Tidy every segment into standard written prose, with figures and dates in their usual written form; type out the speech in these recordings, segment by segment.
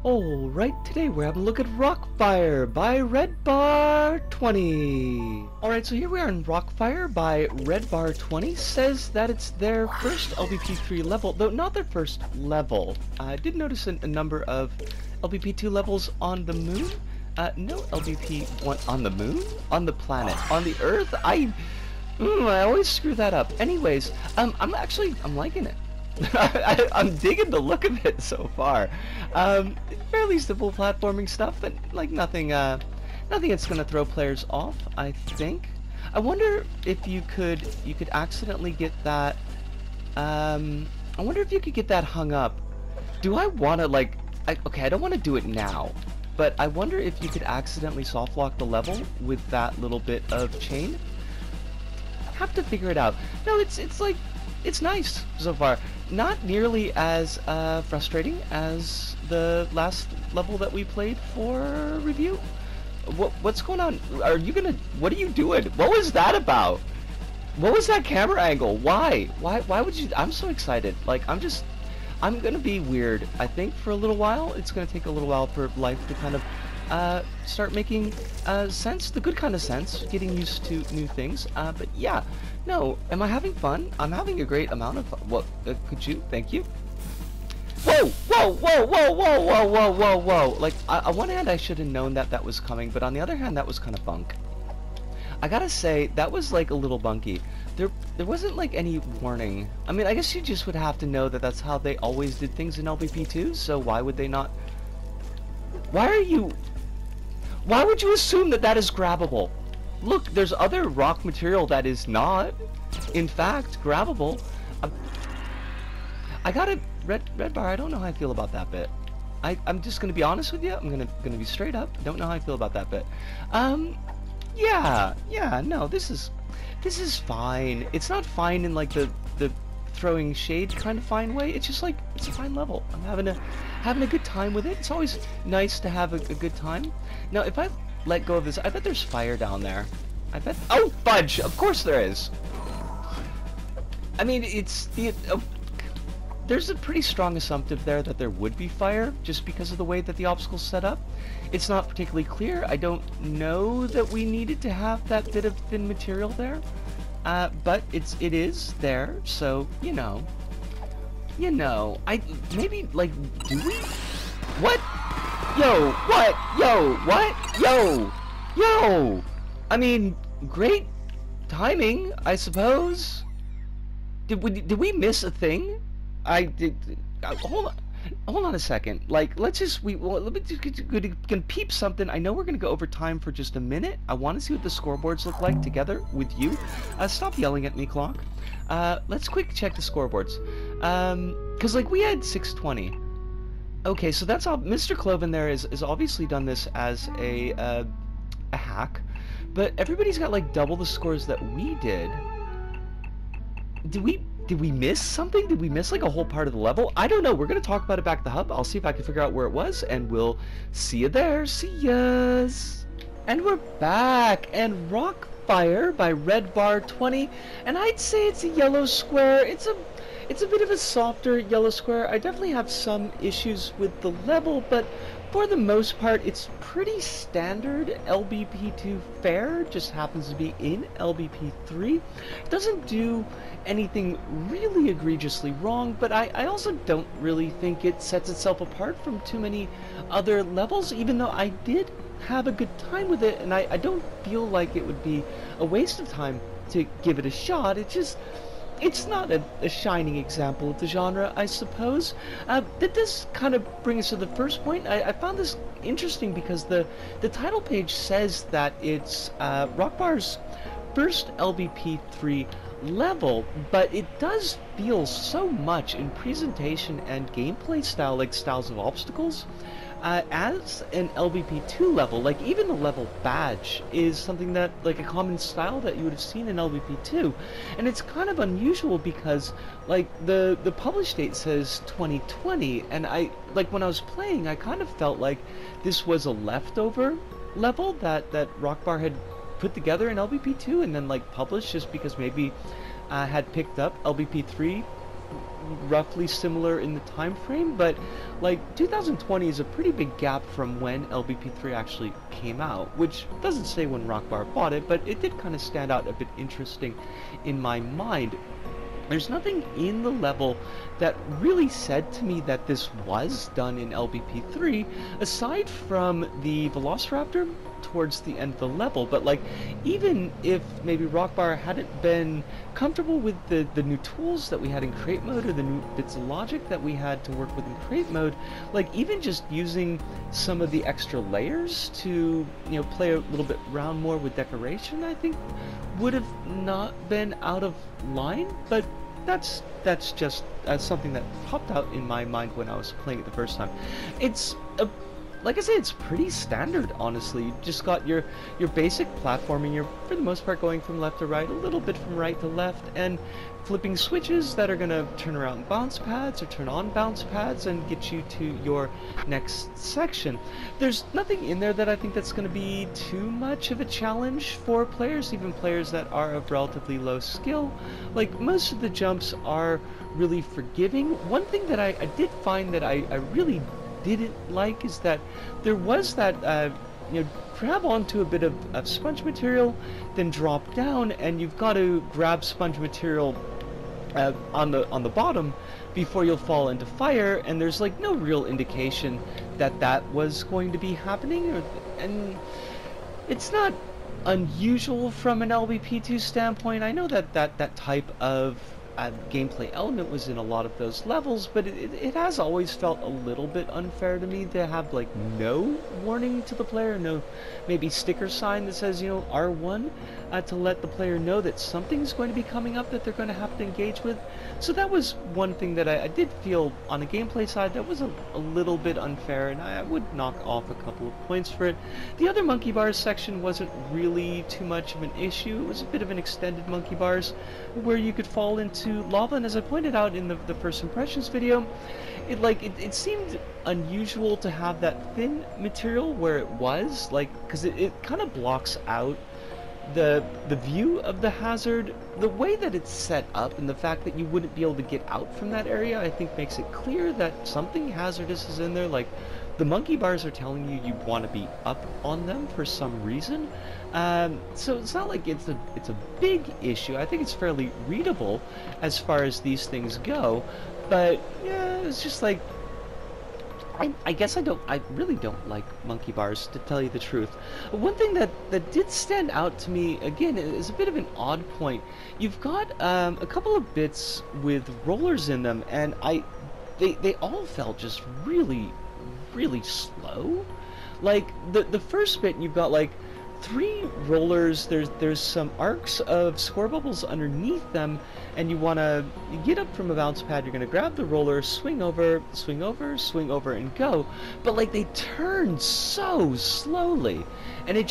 Alright, today we're having a look at Rockfire by Redbar20. Alright, so here we are in Rockfire by Redbar20. Says that it's their first LBP3 level, though not their first level. I did notice a number of LBP2 levels on the moon. No LBP1 on the moon? On the planet. On the Earth? I always screw that up. Anyways, I'm liking it. I'm digging the look of it so far. Fairly simple platforming stuff, but like nothing that's gonna throw players off, I think. I wonder if you could accidentally get that. I wonder if you could get that hung up. Do I want to okay, I don't want to do it now, but I wonder if you could accidentally soft lock the level with that little bit of chain. Have to figure it out. No, it's nice so far. Not nearly as frustrating as the last level that we played for review. What's going on? What are you doing? What was that about? What was that camera angle? Why would you? I'm so excited. I'm gonna be weird. I think for a little while. It's gonna take a little while for life to kind of start making sense, the good kind of sense, getting used to new things. But yeah, no, am I having fun? I'm having a great amount of fun. What, could you? Thank you. Whoa, whoa, whoa, whoa, whoa, whoa, whoa, whoa, whoa. Like, on one hand, I should have known that was coming, but on the other hand, that was kind of bunk. I gotta say, that was like a little bunky. There wasn't like any warning. I mean, I guess you just would have to know that that's how they always did things in LBP2, so why would they not? Why would you assume that is grabbable? Look, there's other rock material that is not, in fact, grabbable. I got a red bar. I don't know how I feel about that bit. I'm just gonna be honest with you. I'm gonna be straight up. Don't know how I feel about that bit. Yeah, no, this is fine. It's not fine in like the throwing shade kind of fine way. It's just like, it's a fine level. I'm having a good time with it. It's always nice to have a good time. Now, if I let go of this, I bet there's fire down there. I bet. Oh, fudge! Of course there is. I mean, there's a pretty strong assumptive there that there would be fire, just because of the way that the obstacle's set up. It's not particularly clear. I don't know that we needed to have that bit of thin material there, but it is there. So you know. Maybe like, do we? What? Yo, what? Yo, what? Yo! I mean, great timing, I suppose. Did we miss a thing? Hold on a second. Like, let me can peep something. I know we're gonna go over time for just a minute. I want to see what the scoreboards look like together with you. Stop yelling at me, clock. Let's quick check the scoreboards. Cause like we had 620. Okay, so that's all. Mr. Cloven there is obviously done this as a hack, but everybody's got like double the scores that we did. Did we miss something? Did we miss like a whole part of the level? I don't know. We're gonna talk about it back at the hub. I'll see if I can figure out where it was, and we'll see you there. See yas. And we're back, and Rockfire by Redbar20, and I'd say it's a yellow square. It's a bit of a softer yellow square. I definitely have some issues with the level, but for the most part, it's pretty standard LBP2 fare. Just happens to be in LBP3. It doesn't do anything really egregiously wrong, but I also don't really think it sets itself apart from too many other levels, even though I did have a good time with it, and I don't feel like it would be a waste of time to give it a shot. It's not a shining example of the genre, I suppose. That does kind of bring us to the first point. I found this interesting because the title page says that it's Rockbar's first LBP3 level, but it does feel so much in presentation and gameplay style, like styles of obstacles, as an LBP2 level. Like, even the level badge is something that, like, a common style that you would have seen in LBP2, and it's kind of unusual because, like, the published date says 2020, and when I was playing, I kind of felt like this was a leftover level that Rockbar had put together in LBP2 and then like published just because maybe had picked up LBP3 roughly similar in the time frame, but like 2020 is a pretty big gap from when LBP3 actually came out, which doesn't say when Rockbar bought it, but it did kind of stand out a bit interesting in my mind. There's nothing in the level that really said to me that this was done in LBP3, aside from the Velociraptor towards the end of the level. But like, even if maybe Rockbar hadn't been comfortable with the new tools that we had in create mode, or the new bits of logic that we had to work with in create mode, like even just using some of the extra layers to, you know, play a little bit around more with decoration, I think would have not been out of line. But that's just something that popped out in my mind when I was playing it the first time. It's like I said, it's pretty standard, honestly. You just got your basic platforming. You're, for the most part, going from left to right, a little bit from right to left, and flipping switches that are going to turn around bounce pads or turn on bounce pads and get you to your next section. There's nothing in there that I think that's going to be too much of a challenge for players, even players that are of relatively low skill. Like, most of the jumps are really forgiving. One thing that I did find that I really didn't like is that there was that you know, grab onto a bit of sponge material, then drop down, and you've got to grab sponge material on the bottom before you'll fall into fire, and there's like no real indication that that was going to be happening, and it's not unusual from an LBP2 standpoint. I know that type of gameplay element was in a lot of those levels, but it has always felt a little bit unfair to me to have like no warning to the player, no maybe sticker sign that says, you know, R1, to let the player know that something's going to be coming up that they're going to have to engage with. So that was one thing that I did feel on the gameplay side that was a little bit unfair, and I would knock off a couple of points for it. The other monkey bars section wasn't really too much of an issue. It was a bit of an extended monkey bars where you could fall into lava, and as I pointed out in the first impressions video, it seemed unusual to have that thin material where it was, like, because it kind of blocks out the view of the hazard. The way that it's set up and the fact that you wouldn't be able to get out from that area, I think makes it clear that something hazardous is in there. Like, the monkey bars are telling you want to be up on them for some reason. So it's not like it's a big issue. I think it's fairly readable as far as these things go. But yeah, it's just like, I guess I really don't like monkey bars, to tell you the truth. One thing that did stand out to me, again, is a bit of an odd point. You've got a couple of bits with rollers in them, and they all felt just really slow. Like, the first bit, you've got like 3 rollers, there's some arcs of score bubbles underneath them, and you want to get up from a bounce pad. You're going to grab the roller, swing over, and go. But like, they turn so slowly, and it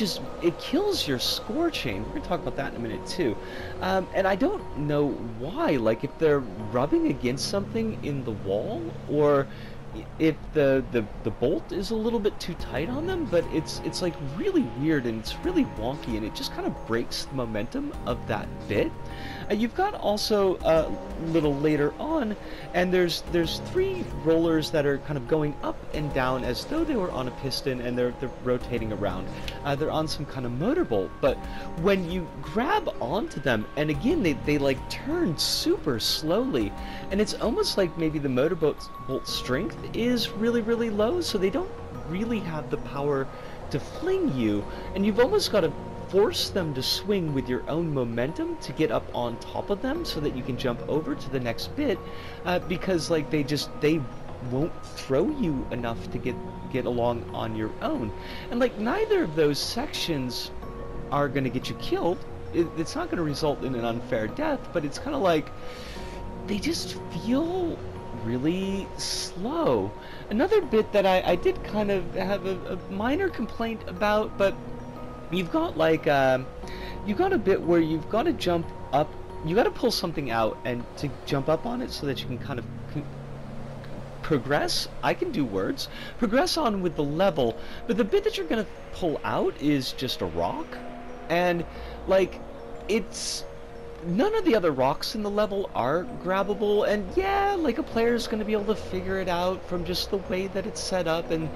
kills your score chain. We're going to talk about that in a minute too. And I don't know why, like if they're rubbing against something in the wall, or if the bolt is a little bit too tight on them, but it's like really weird, and it's really wonky, and it just kind of breaks the momentum of that bit. You've got also a little later on, and there's 3 rollers that are kind of going up and down as though they were on a piston, and they're rotating around. They're on some kind of motorbolt, but when you grab onto them, and again they like turn super slowly, and it's almost like maybe the motorbolt strength is really low, so they don't really have the power to fling you, and you've almost got to force them to swing with your own momentum to get up on top of them so that you can jump over to the next bit, because like they won't throw you enough to get along on your own. And like, neither of those sections are going to get you killed. It's not going to result in an unfair death, but it's kind of like they just feel really slow. Another bit that I did kind of have a minor complaint about, but you've got like you've got a bit where you've got to jump up, you got to pull something out and to jump up on it so that you can kind of progress. I can do words. Progress on with the level, but the bit that you're going to pull out is just a rock, and like, it's none of the other rocks in the level are grabbable, and yeah, like a player's going to be able to figure it out from just the way that it's set up, and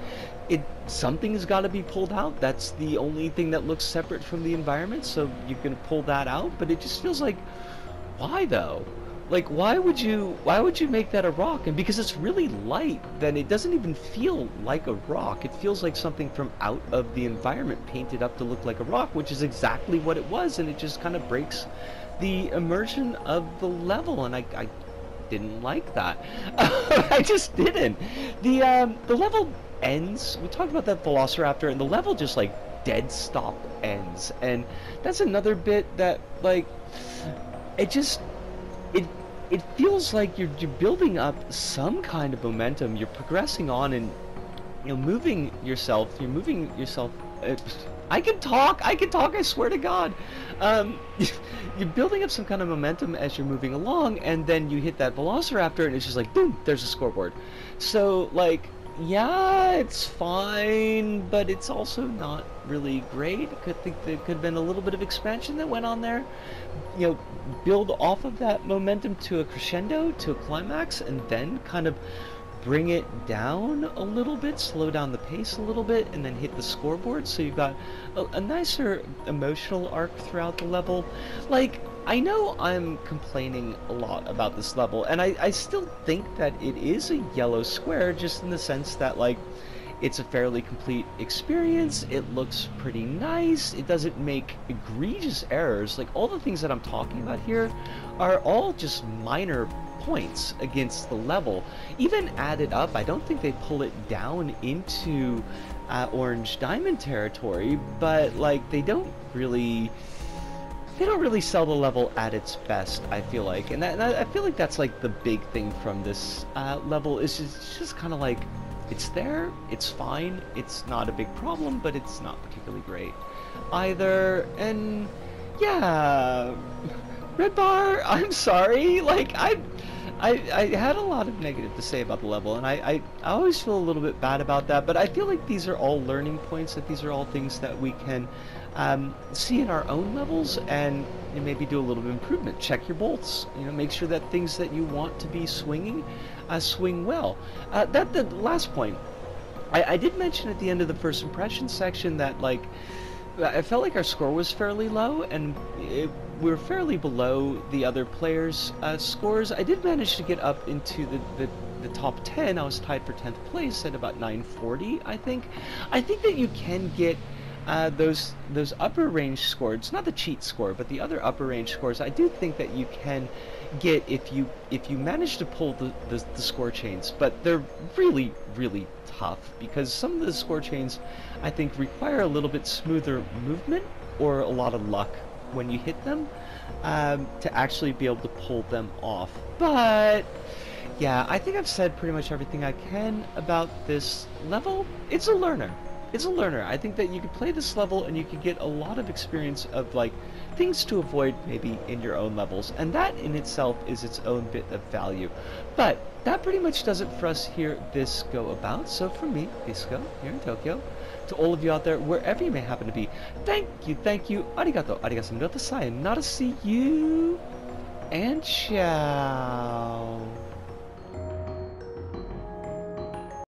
something's got to be pulled out. That's the only thing that looks separate from the environment, so you can pull that out. But it just feels like, why though? Like, why would you make that a rock? And because it's really light, then it doesn't even feel like a rock. It feels like something from out of the environment painted up to look like a rock, which is exactly what it was, and it just kind of breaks the immersion of the level, and I didn't like that. I just didn't. The level ends. We talked about that Velociraptor, and the level just like dead stop ends, and that's another bit that like it feels like you're building up some kind of momentum. You're progressing on, and you're moving yourself. I can talk, I swear to God. You're building up some kind of momentum as you're moving along, and then you hit that Velociraptor, and it's just like, boom, there's a scoreboard. So, like, yeah, it's fine, but it's also not really great. I could think there could have been a little bit of expansion that went on there. You know, build off of that momentum to a crescendo, to a climax, and then kind of bring it down a little bit, slow down the pace a little bit, and then hit the scoreboard, so you've got a nicer emotional arc throughout the level. Like, I know I'm complaining a lot about this level, and I still think that it is a yellow square, just in the sense that, like, it's a fairly complete experience, it looks pretty nice, it doesn't make egregious errors. Like, all the things that I'm talking about here are all just minor points against the level. Even added up, I don't think they pull it down into orange diamond territory, but like they don't really sell the level at its best, I feel like. And I feel like that's like the big thing from this level, is just kind of like, it's there, it's fine, it's not a big problem, but it's not particularly great either. And yeah, Red Bar, I'm sorry, like I had a lot of negative to say about the level, and I always feel a little bit bad about that, but I feel like these are all learning points, that these are all things that we can see in our own levels, and maybe do a little bit of improvement. Check your bolts, make sure that things that you want to be swinging, swing well. The last point, I did mention at the end of the first impression section that, like, I felt like our score was fairly low, and we were fairly below the other players' scores. I did manage to get up into the top 10. I was tied for 10th place at about 940, I think. I think that you can get those upper range scores, not the cheat score, but the other upper range scores. I do think that you can get if you manage to pull the score chains, but they're really, really tough, because some of the score chains, I think, require a little bit smoother movement or a lot of luck when you hit them to actually be able to pull them off. But yeah, I think I've said pretty much everything I can about this level. It's a learner. It's a learner. I think that you could play this level and you could get a lot of experience of, like, things to avoid maybe in your own levels, and that in itself is its own bit of value. But that pretty much does it for us here at this Go About. So from me, Bisco, here in Tokyo, to all of you out there, wherever you may happen to be, thank you, arigato, arigato, sayonara, see you, and ciao.